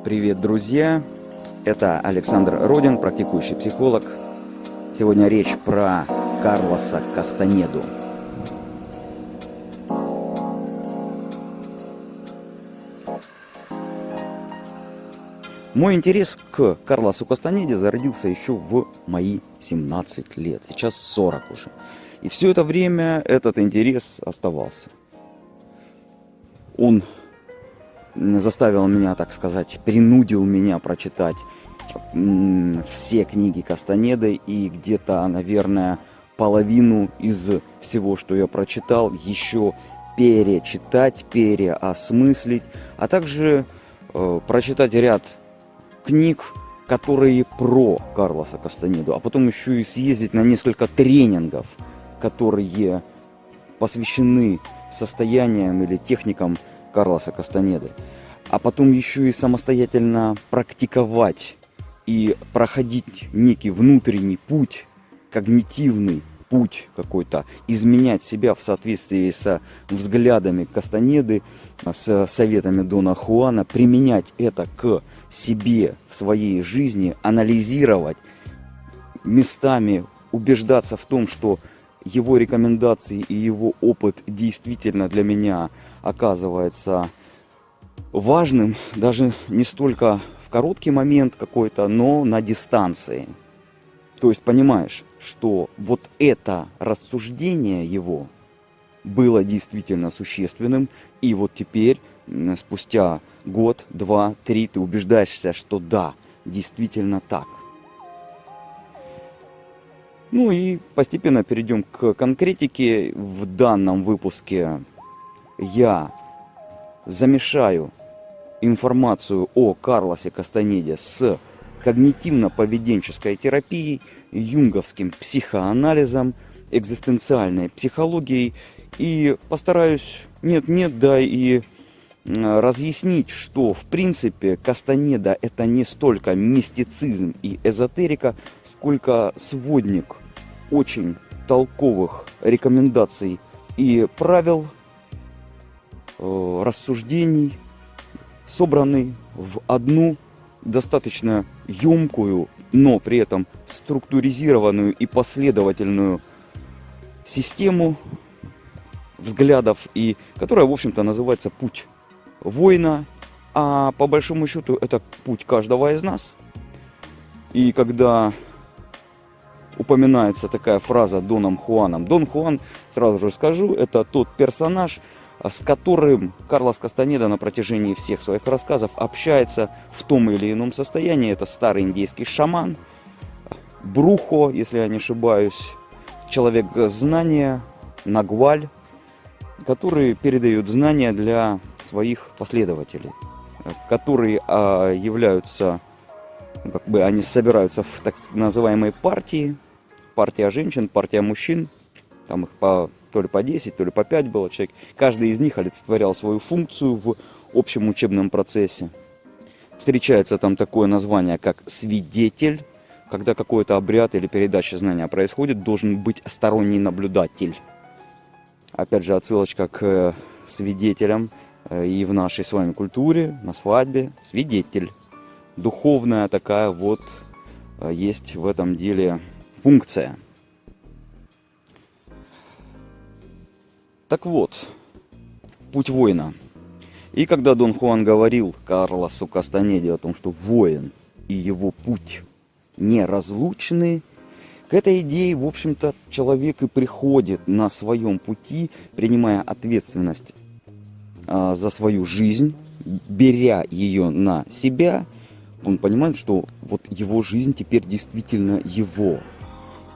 Привет, друзья! Это Александр Родин, практикующий психолог. Сегодня речь про Карлоса Кастанеду. Мой интерес к Карлосу Кастанеде зародился еще в мои 17 лет, сейчас 40 уже. И все это время этот интерес оставался. Он заставил меня, так сказать, принудил меня прочитать все книги Кастанеды, и где-то, наверное, половину из всего, что я прочитал, еще перечитать, переосмыслить, а также прочитать ряд книг, которые про Карлоса Кастанеду, а потом еще и съездить на несколько тренингов, которые посвящены состояниям или техникам Карлоса Кастанеды, а потом еще и самостоятельно практиковать и проходить некий внутренний путь, когнитивный путь какой-то, изменять себя в соответствии со взглядами Кастанеды, с советами Дона Хуана, применять это к себе в своей жизни, анализировать, местами убеждаться в том, что его рекомендации и его опыт действительно для меня оказывается важным, даже не столько в короткий момент какой-то, но на дистанции. То есть понимаешь, что вот это рассуждение его было действительно существенным, и вот теперь, спустя год, два, три, ты убеждаешься, что да, действительно так. Ну и постепенно перейдем к конкретике. В данном выпуске я замешаю информацию о Карлосе Кастанеде с когнитивно-поведенческой терапией, юнговским психоанализом, экзистенциальной психологией и постараюсь и разъяснить, что в принципе Кастанеда это не столько мистицизм и эзотерика, сколько сводник очень толковых рекомендаций и правил, рассуждений, собранный в одну достаточно емкую, но при этом структуризированную и последовательную систему взглядов, и которая, в общем-то, называется «Путь воина», а по большому счету это путь каждого из нас. И когда упоминается такая фраза Доном Хуаном, Дон Хуан, сразу же скажу, это тот персонаж, с которым Карлос Кастанеда на протяжении всех своих рассказов общается в том или ином состоянии. Это старый индейский шаман, Брухо, если я не ошибаюсь, человек знания, Нагваль, который передает знания для своих последователей, которые являются, они собираются в так называемой партии, партия женщин, партия мужчин, там их то ли по 10, то ли по 5 было человек. Каждый из них олицетворял свою функцию в общем учебном процессе. Встречается там такое название, как свидетель. Когда какой-то обряд или передача знания происходит, должен быть сторонний наблюдатель. Опять же, отсылочка к свидетелям и в нашей с вами культуре, на свадьбе. Свидетель. Духовная такая вот есть в этом деле функция. Так вот, путь воина. И когда Дон Хуан говорил Карлосу Кастанеде о том, что воин и его путь неразлучны, к этой идее, в общем-то, человек и приходит на своем пути, принимая ответственность за свою жизнь, беря ее на себя. Он понимает, что вот его жизнь теперь действительно его.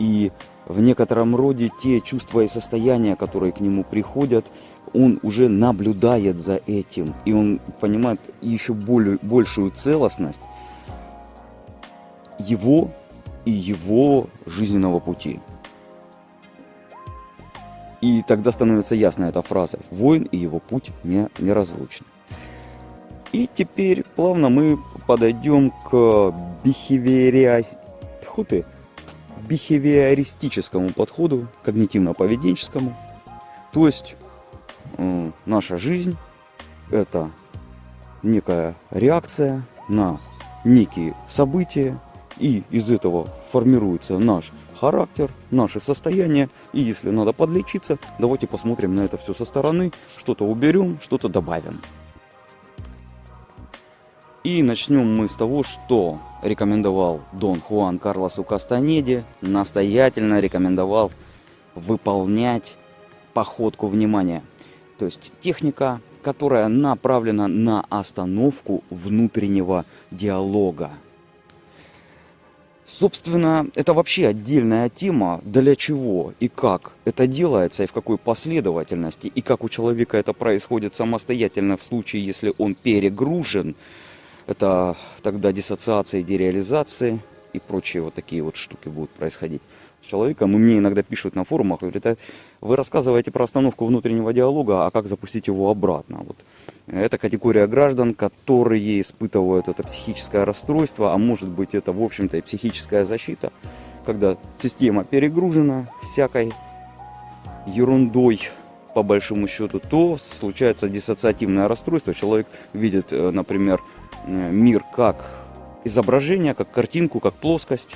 И в некотором роде те чувства и состояния, которые к нему приходят, он уже наблюдает за этим. И он понимает еще большую целостность его и его жизненного пути. И тогда становится ясна эта фраза: воин и его путь неразлучны. И теперь плавно мы подойдем к бихевиористическому подходу, когнитивно-поведенческому. То есть наша жизнь — это некая реакция на некие события, и из этого формируется наш характер, наше состояние. И если надо подлечиться, давайте посмотрим на это все со стороны, что-то уберем, что-то добавим. И начнем мы с того, что рекомендовал Дон Хуан Карлосу Кастанеде, настоятельно рекомендовал выполнять походку внимания. То есть техника, которая направлена на остановку внутреннего диалога. Собственно, это вообще отдельная тема, для чего и как это делается, и в какой последовательности, и как у человека это происходит самостоятельно в случае, если он перегружен. Это тогда диссоциация, дереализация и прочие вот такие вот штуки будут происходить с человеком. И мне иногда пишут на форумах, говорят, вы рассказываете про остановку внутреннего диалога, а как запустить его обратно? Вот. Это категория граждан, которые испытывают это психическое расстройство, а может быть это, в общем-то, и психическая защита, когда система перегружена всякой ерундой, по большому счету, то случается диссоциативное расстройство. Человек видит, например, мир как изображение, как картинку, как плоскость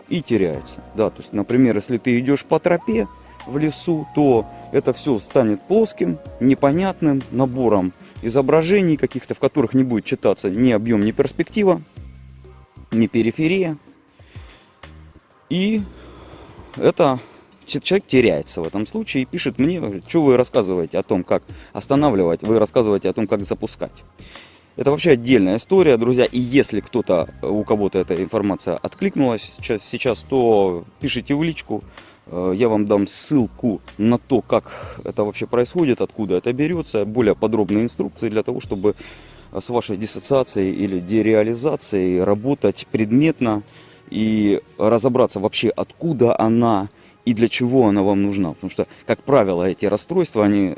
и теряется. Да, то есть, например, если ты идешь по тропе в лесу, то это все станет плоским, непонятным набором изображений каких-то, в которых не будет читаться ни объем, ни перспектива, ни периферия. И это человек теряется в этом случае и пишет мне, что вы рассказываете о том, как останавливать, вы рассказываете о том, как запускать. Это вообще отдельная история, друзья. И если у кого-то эта информация откликнулась сейчас, то пишите в личку. Я вам дам ссылку на то, как это вообще происходит, откуда это берется. Более подробные инструкции для того, чтобы с вашей диссоциацией или дереализацией работать предметно и разобраться вообще, откуда она и для чего она вам нужна. Потому что, как правило, эти расстройства, они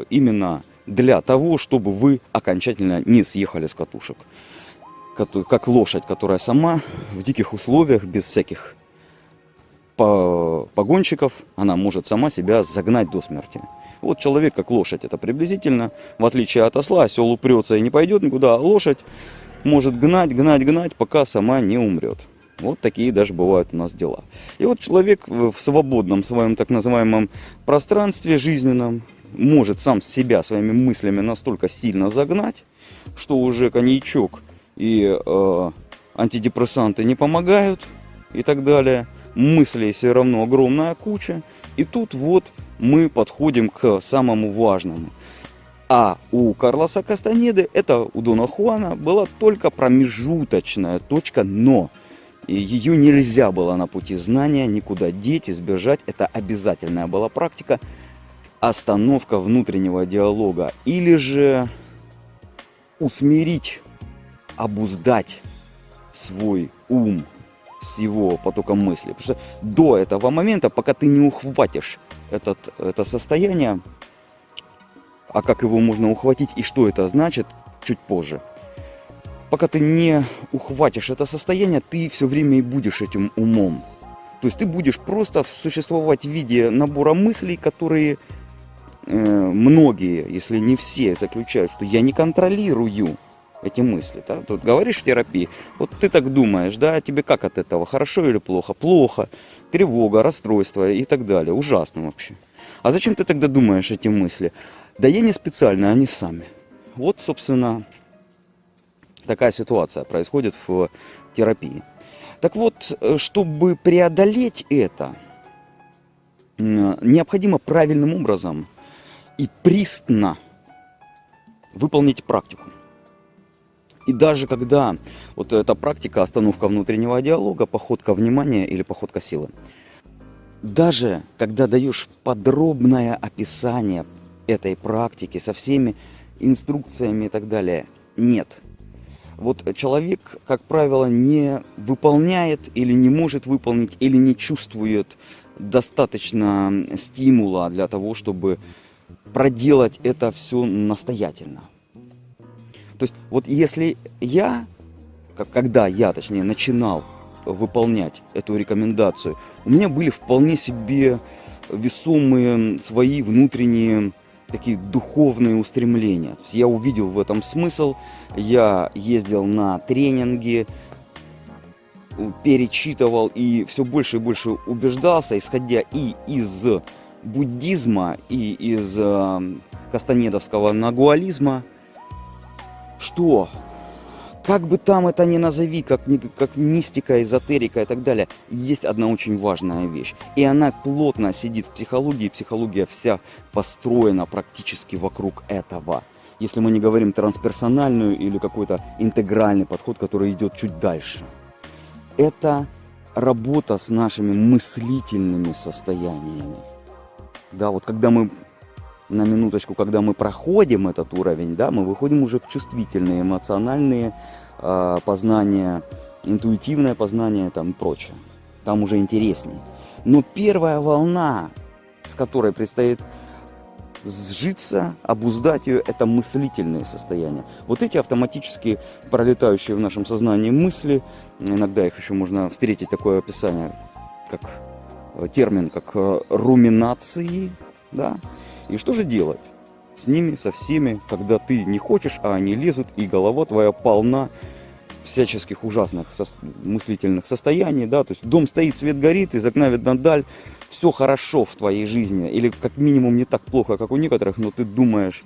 именно для того, чтобы вы окончательно не съехали с катушек. Как лошадь, которая сама в диких условиях, без всяких погонщиков, она может сама себя загнать до смерти. Вот человек как лошадь, это приблизительно. В отличие от осла, осел упрется и не пойдет никуда, а лошадь может гнать, пока сама не умрет. Вот такие даже бывают у нас дела. И вот человек в свободном своем так называемом пространстве жизненном может сам себя своими мыслями настолько сильно загнать, что уже коньячок и антидепрессанты не помогают и так далее. Мыслей все равно огромная куча. И тут вот мы подходим к самому важному. А у Карлоса Кастанеды, это у Дона Хуана, была только промежуточная точка, но ее нельзя было на пути знания никуда деть, избежать. Это обязательная была практика. Остановка внутреннего диалога. Или же усмирить, обуздать свой ум с его потоком мысли. Потому что до этого момента, пока ты не ухватишь это состояние, а как его можно ухватить и что это значит, чуть позже. Пока ты не ухватишь это состояние, ты все время и будешь этим умом. То есть ты будешь просто существовать в виде набора мыслей, которые многие, если не все, заключают, что я не контролирую эти мысли. Да? Тут говоришь в терапии, вот ты так думаешь, да, тебе как от этого, хорошо или плохо? Плохо, тревога, расстройство и так далее, ужасно вообще. А зачем ты тогда думаешь эти мысли? Да я не специально, они сами. Вот, собственно, такая ситуация происходит в терапии. Так вот, чтобы преодолеть это, необходимо правильным образом и пристально выполнить практику. И даже когда вот эта практика, остановка внутреннего диалога, походка внимания или походка силы, даже когда даешь подробное описание этой практики со всеми инструкциями и так далее, нет. Вот человек, как правило, не выполняет или не может выполнить, или не чувствует достаточно стимула для того, чтобы проделать это все настоятельно. То есть вот если когда я начинал выполнять эту рекомендацию, у меня были вполне себе весомые свои внутренние такие духовные устремления. То есть я увидел в этом смысл, я ездил на тренинги, перечитывал и все больше и больше убеждался, исходя и из буддизма, и из кастанедовского нагуализма, что, как бы там это ни назови, как мистика, эзотерика и так далее, есть одна очень важная вещь. И она плотно сидит в психологии, и психология вся построена практически вокруг этого. Если мы не говорим трансперсональную или какой-то интегральный подход, который идет чуть дальше. Это работа с нашими мыслительными состояниями. Да, вот когда мы, на минуточку, когда мы проходим этот уровень, да, мы выходим уже в чувствительные, эмоциональные познания, интуитивное познание там, и прочее. Там уже интересней. Но первая волна, с которой предстоит сжиться, обуздать ее, это мыслительные состояния. Вот эти автоматически пролетающие в нашем сознании мысли, иногда их еще можно встретить, такое описание, как термин, как руминации, да. И что же делать с ними, со всеми, когда ты не хочешь, а они лезут, и голова твоя полна всяческих ужасных мыслительных состояний, да, то есть дом стоит, свет горит, из окна видна даль, все хорошо в твоей жизни, или как минимум не так плохо, как у некоторых, но ты думаешь,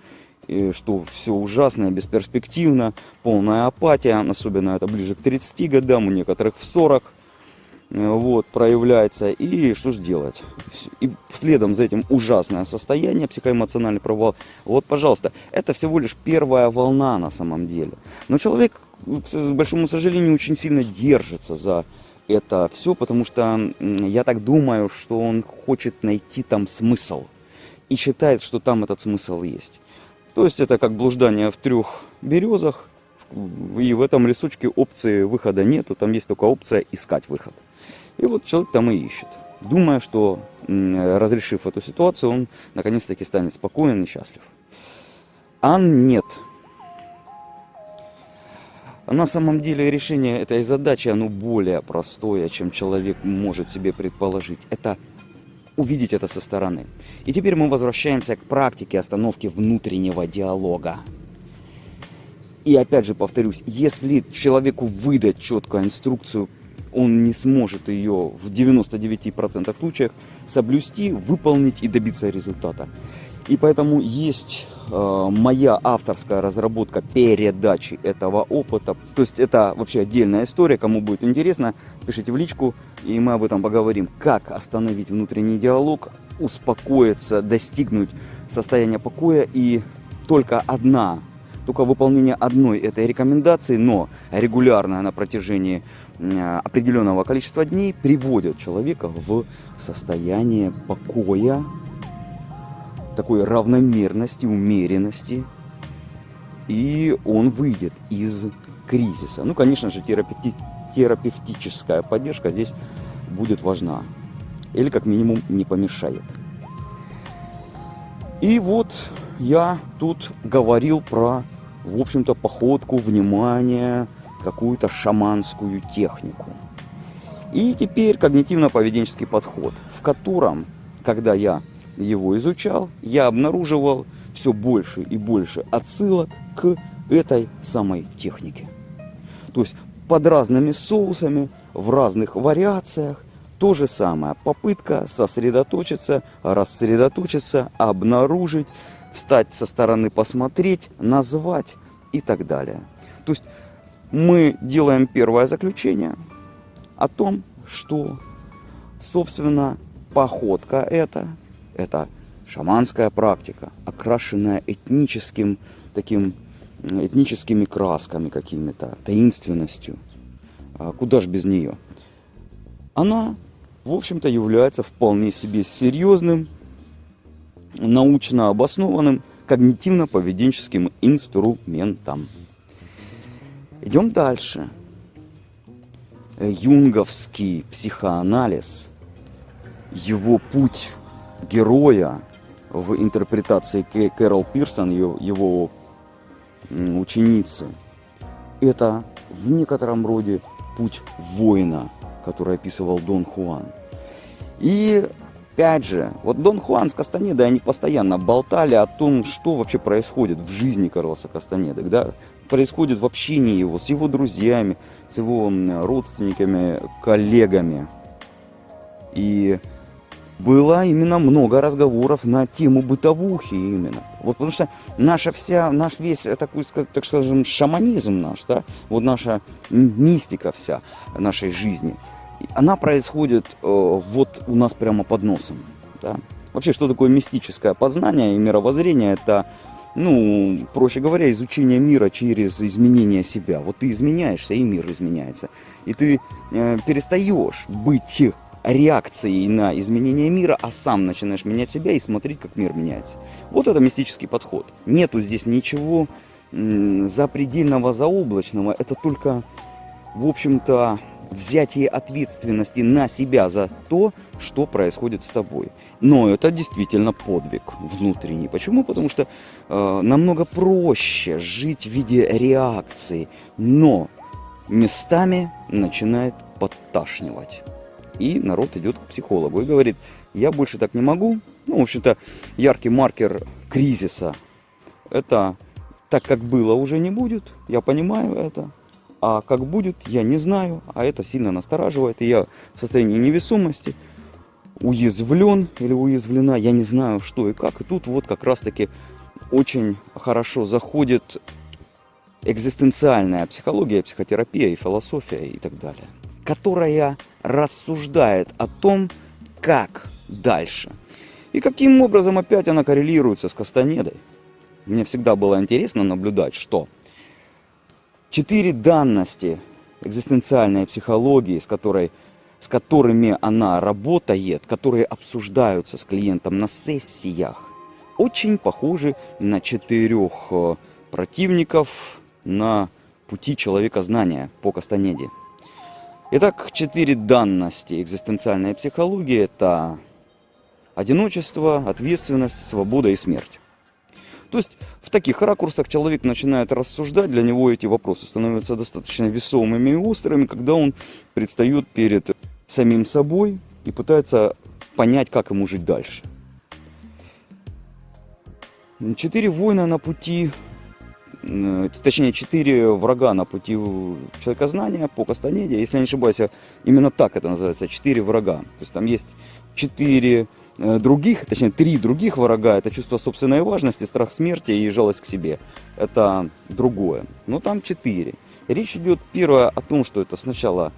что все ужасно, бесперспективно, полная апатия, особенно это ближе к 30 годам, у некоторых в 40, вот, проявляется, и что же делать? И следом за этим ужасное состояние, психоэмоциональный провал, вот, пожалуйста, это всего лишь первая волна на самом деле, но человек, к большому сожалению, очень сильно держится за это все, потому что я так думаю, что он хочет найти там смысл и считает, что там этот смысл есть. То есть это как блуждание в 3 березах, и в этом лесочке опции выхода нету, там есть только опция искать выход. И вот человек там и ищет, думая, что разрешив эту ситуацию, он наконец-таки станет спокоен и счастлив. А нет. На самом деле решение этой задачи, оно более простое, чем человек может себе предположить. Это увидеть это со стороны. И теперь мы возвращаемся к практике остановки внутреннего диалога. И опять же повторюсь, если человеку выдать четкую инструкцию, он не сможет ее в 99% случаев соблюсти, выполнить и добиться результата. И поэтому есть моя авторская разработка передачи этого опыта. То есть это вообще отдельная история. Кому будет интересно, пишите в личку, и мы об этом поговорим. Как остановить внутренний диалог, успокоиться, достигнуть состояния покоя. И только выполнение одной этой рекомендации, но регулярная на протяжении определенного количества дней, приводит человека в состояние покоя, такой равномерности, умеренности, и он выйдет из кризиса. Ну, конечно же, терапевтическая поддержка здесь будет важна, или как минимум не помешает. И вот я тут говорил про, в общем-то, походку, внимание, какую-то шаманскую технику. И теперь когнитивно-поведенческий подход, в котором, когда я его изучал, я обнаруживал все больше и больше отсылок к этой самой технике. То есть под разными соусами, в разных вариациях, то же самое. Попытка сосредоточиться, рассредоточиться, обнаружить, встать со стороны, посмотреть, назвать и так далее. То есть мы делаем первое заключение о том, что, собственно, походка это шаманская практика, окрашенная этническими красками какими-то, таинственностью. Куда ж без нее? Она, в общем-то, является вполне себе серьезным, научно обоснованным когнитивно-поведенческим инструментом. Идем дальше. Юнговский психоанализ, его путь героя в интерпретации Кэрол Пирсон, его ученицы, это в некотором роде путь воина, который описывал Дон Хуан. И опять же, вот Дон Хуан с Кастанедой, они постоянно болтали о том, что вообще происходит в жизни Карлоса Кастанеды, да, происходит в общении его, с его друзьями, с его родственниками, коллегами. И было именно много разговоров на тему бытовухи именно. Вот потому что наш весь такой, так скажем, шаманизм наш, да, вот наша мистика вся нашей жизни, она происходит вот у нас прямо под носом. Да. Вообще, что такое мистическое познание и мировоззрение? Это, ну, проще говоря, изучение мира через изменение себя. Вот ты изменяешься, и мир изменяется. И ты перестаешь быть реакцией на изменение мира, а сам начинаешь менять себя и смотреть, как мир меняется. Вот это мистический подход. Нету здесь ничего запредельного, заоблачного. Это только, в общем-то, взятие ответственности на себя за то, что происходит с тобой. Но это действительно подвиг внутренний. Почему? Потому что намного проще жить в виде реакции, но местами начинает подташнивать. И народ идет к психологу и говорит: я больше так не могу. Ну, в общем-то, яркий маркер кризиса. Это так, как было, уже не будет. Я понимаю это. А как будет, я не знаю. А это сильно настораживает. И я в состоянии невесомости, уязвлен или уязвлена. Я не знаю, что и как. И тут вот как раз-таки очень хорошо заходит экзистенциальная психология, психотерапия и философия и так далее, которая рассуждает о том, как дальше. И каким образом опять она коррелируется с Кастанедой. Мне всегда было интересно наблюдать, что 4 данности экзистенциальной психологии, с которыми она работает, которые обсуждаются с клиентом на сессиях, очень похожи на 4 противников на пути человека-знания по Кастанеде. Итак, 4 данности экзистенциальной психологии – это одиночество, ответственность, свобода и смерть. То есть в таких ракурсах человек начинает рассуждать, для него эти вопросы становятся достаточно весомыми и острыми, когда он предстает перед самим собой и пытается понять, как ему жить дальше. 4 воина на пути, точнее 4 врага на пути человекознания по Кастанеде. Если я не ошибаюсь, именно так это называется, 4 врага. То есть там есть 4 других, точнее 3 других врага. Это чувство собственной важности, страх смерти и жалость к себе. Это другое. Но там 4. Речь идет первое о том, что это сначала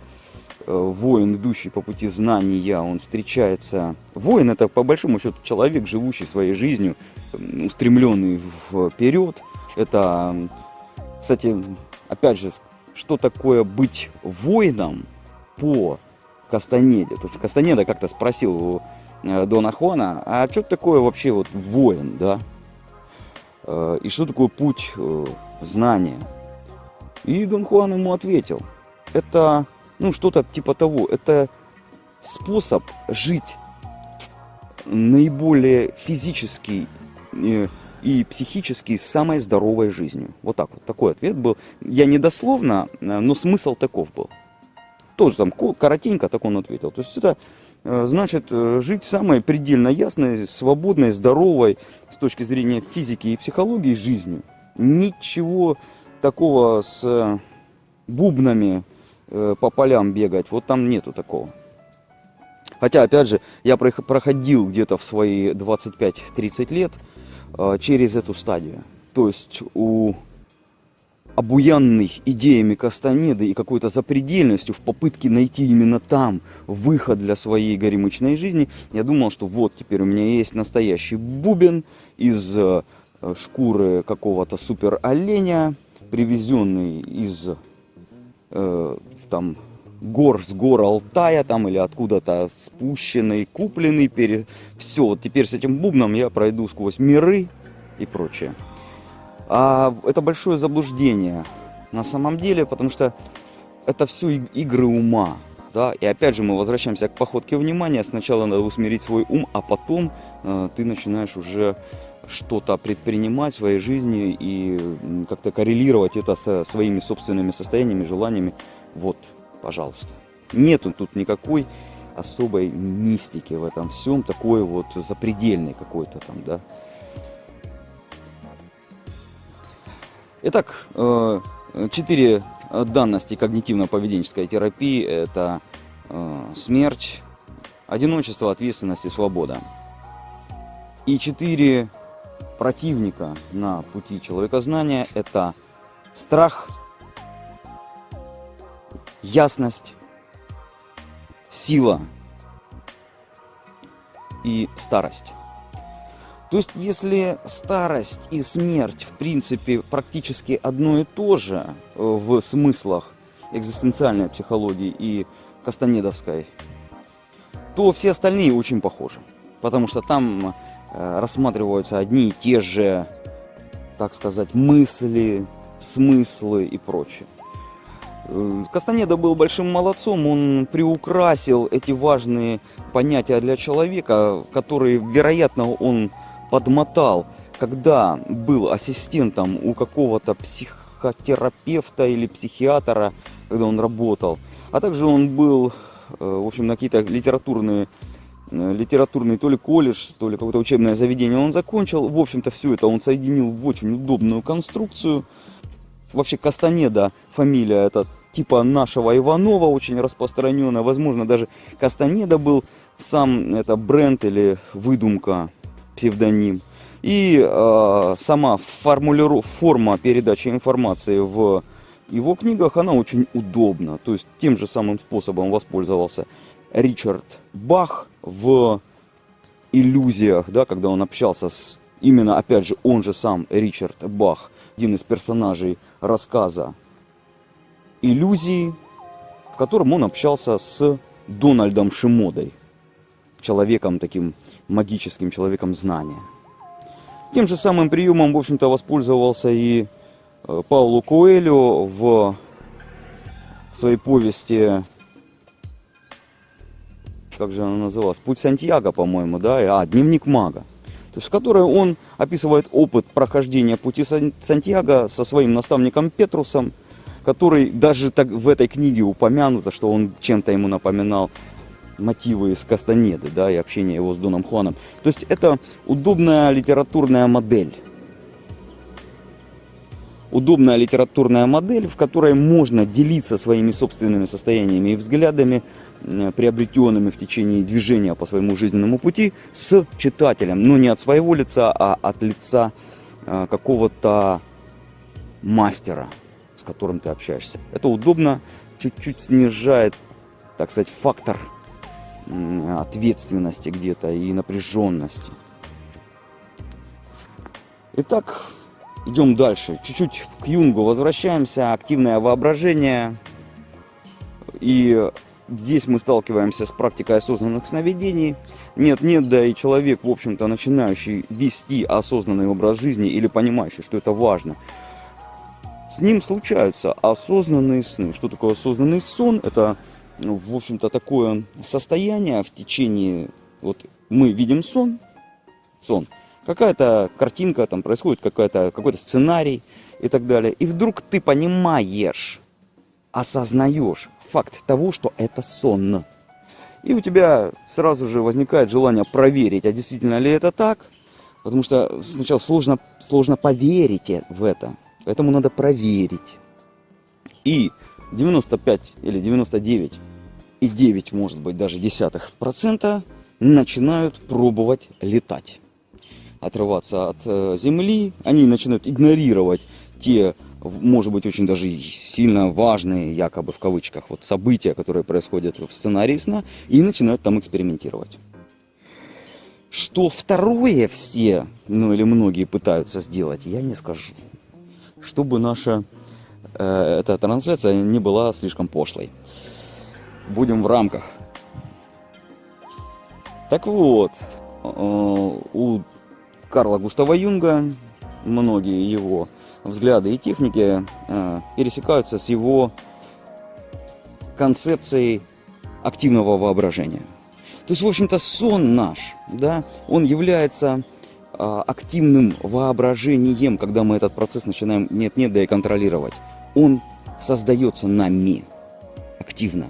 воин, идущий по пути знания, он встречается... Воин — это по большому счету человек, живущий своей жизнью, устремленный вперед. Это, кстати, опять же, что такое быть воином по Кастанеде. То есть Кастанеда как-то спросил у Дона Хуана: а что такое вообще вот воин, да? И что такое путь знания? И Дон Хуан ему ответил: это, ну, что-то типа того, это способ жить наиболее физически и психически самой здоровой жизнью. Вот так вот. Такой ответ был. Я не дословно, но смысл таков был. Тоже там коротенько так он ответил. То есть это значит жить самой предельно ясной, свободной, здоровой с точки зрения физики и психологии жизнью. Ничего такого с бубнами по полям бегать, вот там нету такого. Хотя, опять же, я проходил где-то в свои 25-30 лет через эту стадию. То есть обуянный идеями Кастанеды и какой-то запредельностью в попытке найти именно там выход для своей горемычной жизни, я думал, что вот теперь у меня есть настоящий бубен из шкуры какого-то супер оленя, привезенный из там с гор Алтая там или откуда-то спущенный, купленный, все, вот теперь с этим бубном я пройду сквозь миры и прочее. А это большое заблуждение на самом деле, потому что это все игры ума, да, и опять же мы возвращаемся к походке внимания. Сначала надо усмирить свой ум, а потом ты начинаешь уже что-то предпринимать в своей жизни и как-то коррелировать это со своими собственными состояниями, желаниями. Вот, пожалуйста. Нету тут никакой особой мистики в этом всем, такой вот запредельный какой-то там, да. Итак, 4 данности когнитивно-поведенческой терапии – это смерть, одиночество, ответственность и свобода. И 4 противника на пути человекознания – это страх, ясность, сила и старость. То есть, если старость и смерть, в принципе, практически одно и то же в смыслах экзистенциальной психологии и кастанедовской, то все остальные очень похожи. Потому что там рассматриваются одни и те же, так сказать, мысли, смыслы и прочее. Кастанеда был большим молодцом, он приукрасил эти важные понятия для человека, которые, вероятно, он подмотал, когда был ассистентом у какого-то психотерапевта или психиатра, когда он работал. А также он был, в общем, на какие-то литературный то ли колледж, то ли какое-то учебное заведение он закончил. В общем-то, все это он соединил в очень удобную конструкцию. Вообще, Кастанеда, фамилия это типа нашего Иванова, очень распространенная. Возможно, даже Кастанеда был сам это бренд или выдумка, псевдоним. И сама форма передачи информации в его книгах, она очень удобна. То есть тем же самым способом воспользовался Ричард Бах в «Иллюзиях», да, когда он общался с, именно, опять же, он же сам Ричард Бах, один из персонажей рассказа «Иллюзии», в котором он общался с Дональдом Шимодой, человеком таким магическим, человеком знания. Тем же самым приемом, в общем-то, воспользовался и Пауло Коэльо в своей повести, как же она называлась, «Путь Сантьяго», по-моему, да, «Дневник мага», то есть в которой он описывает опыт прохождения пути Сантьяго со своим наставником Петрусом, который даже так в этой книге упомянуто, что он чем-то ему напоминал мотивы из Кастанеды, да, и общение его с Доном Хуаном. То есть это удобная литературная модель. Удобная литературная модель, в которой можно делиться своими собственными состояниями и взглядами, приобретенными в течение движения по своему жизненному пути, с читателем. Но не от своего лица, а от лица какого-то мастера, с которым ты общаешься. Это удобно, чуть-чуть снижает, так сказать, фактор ответственности где-то и напряженности. Итак, идем дальше. Чуть-чуть к Юнгу возвращаемся. Активное воображение. И здесь мы сталкиваемся с практикой осознанных сновидений. Нет-нет, да и человек, в общем-то, начинающий вести осознанный образ жизни или понимающий, что это важно, с ним случаются осознанные сны. Что такое осознанный сон? Это, в общем-то, такое состояние в течение... Вот мы видим сон. Какая-то картинка, там происходит какой-то сценарий и так далее. И вдруг ты понимаешь, осознаешь факт того, что это сон. И у тебя сразу же возникает желание проверить, а действительно ли это так. Потому что сначала сложно поверить в это. Поэтому надо проверить. И 95 или 99,9, может быть, даже 10% начинают пробовать летать. Отрываться от земли. Они начинают игнорировать те, может быть, очень даже сильно важные, якобы в кавычках, вот события, которые происходят в сценарии сна, и начинают там экспериментировать. Что второе все, или многие пытаются сделать, я не скажу. Чтобы наша эта трансляция не была слишком пошлой. Будем в рамках. Так вот, у Карла Густава Юнга многие его взгляды и техники пересекаются с его концепцией активного воображения. То есть, в общем-то, сон наш, да, он является активным воображением, когда мы этот процесс начинаем нет-нет, да и контролировать. Он создается нами активно.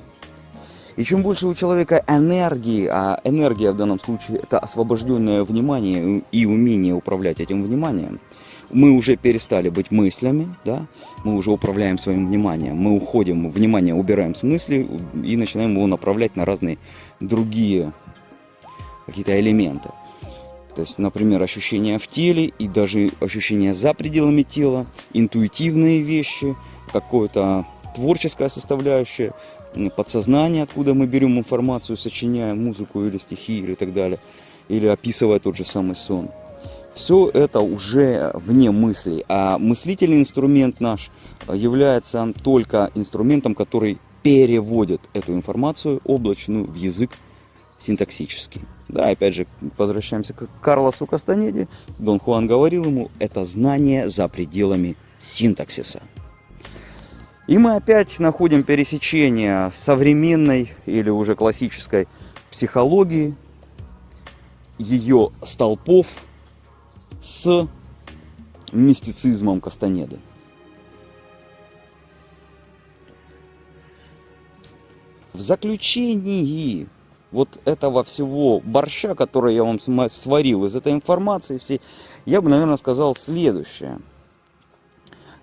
И чем больше у человека энергии, а энергия в данном случае это освобожденное внимание и умение управлять этим вниманием, мы уже перестали быть мыслями, да? Мы уже управляем своим вниманием, мы уходим, внимание убираем с мысли и начинаем его направлять на разные другие какие-то элементы. То есть, например, ощущения в теле и даже ощущения за пределами тела, интуитивные вещи, какое-то творческая составляющая, подсознание, откуда мы берем информацию, сочиняя музыку или стихи или так далее, или описывая тот же самый сон. Все это уже вне мыслей, а мыслительный инструмент наш является только инструментом, который переводит эту информацию облачную в язык синтаксический. Да, опять же, возвращаемся к Карлосу Кастанеде. Дон Хуан говорил ему, это знание за пределами синтаксиса. И мы опять находим пересечение современной или уже классической психологии, ее столпов с мистицизмом Кастанеды. В заключении вот этого всего борща, который я вам сварил из этой информации всей, я бы, наверное, сказал следующее.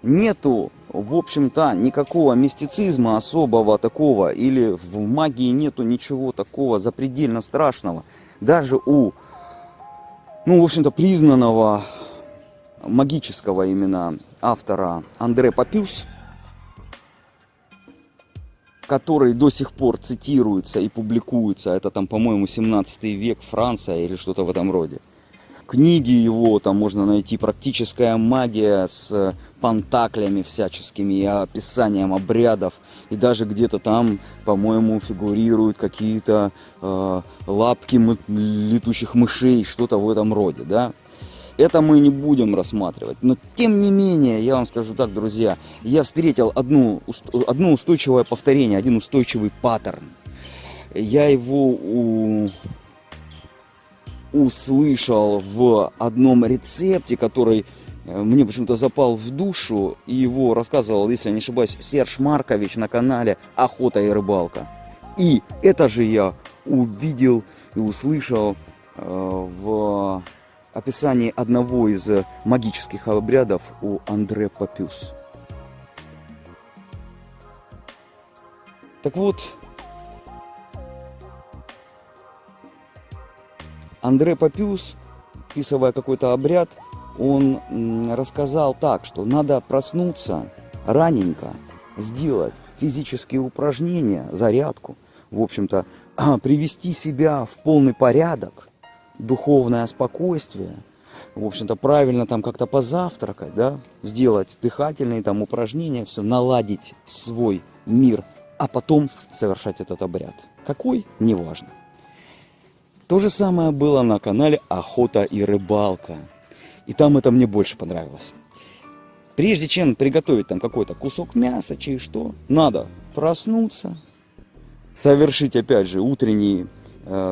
Нету, в общем-то, никакого мистицизма особого такого, или в магии нету ничего такого запредельно страшного. Даже у, в общем-то, признанного магического именно автора Андре Папюс, который до сих пор цитируется и публикуется, это там, по-моему, 17 век, Франция или что-то в этом роде. Книги его там можно найти, практическая магия с пантаклями всяческими и описанием обрядов. И даже где-то там, по-моему, фигурируют какие-то лапки летучих мышей, что-то в этом роде, да. Это мы не будем рассматривать. Но тем не менее, я вам скажу так, друзья, я встретил одно устойчивое повторение, один устойчивый паттерн. Я его услышал в одном рецепте, который мне почему-то запал в душу, и его рассказывал, если я не ошибаюсь, Серж Маркович на канале «Охота и рыбалка». И это же я увидел и услышал в описании одного из магических обрядов у Андре Папюс. Так вот, Андре Папюс, описывая какой-то обряд, он рассказал так, что надо проснуться раненько, сделать физические упражнения, зарядку, в общем-то, привести себя в полный порядок, духовное спокойствие, в общем-то, правильно там как-то позавтракать, да, сделать дыхательные там упражнения, все, наладить свой мир, а потом совершать этот обряд. Какой? Неважно. То же самое было на канале «Охота и рыбалка». И там это мне больше понравилось. Прежде чем приготовить там какой-то кусок мяса, что, надо проснуться, совершить, опять же, утренние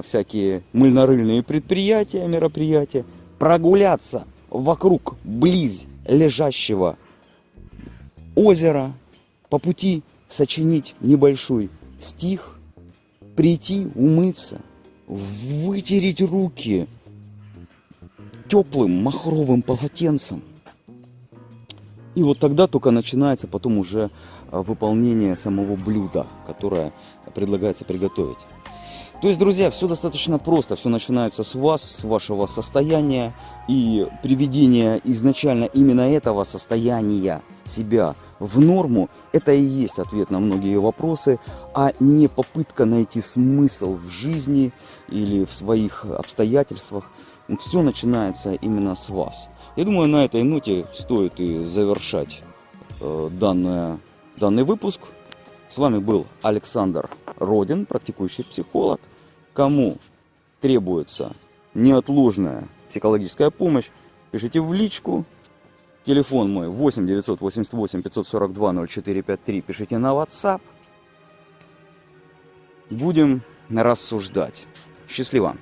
всякие мыльно-рыльные мероприятия, прогуляться вокруг, близ лежащего озера, по пути сочинить небольшой стих, прийти, умыться, вытереть руки теплым махровым полотенцем. И вот тогда только начинается потом уже выполнение самого блюда, которое предлагается приготовить. То есть, друзья, все достаточно просто. Все начинается с вас, с вашего состояния. И приведение изначально именно этого состояния себя в норму, это и есть ответ на многие вопросы, а не попытка найти смысл в жизни или в своих обстоятельствах. Все начинается именно с вас. Я думаю, на этой ноте стоит и завершать данный выпуск. С вами был Александр Родин, практикующий психолог. Кому требуется неотложная психологическая помощь, пишите в личку. Телефон мой 8 988 542 0453. Пишите на WhatsApp. Будем рассуждать. Счастливо!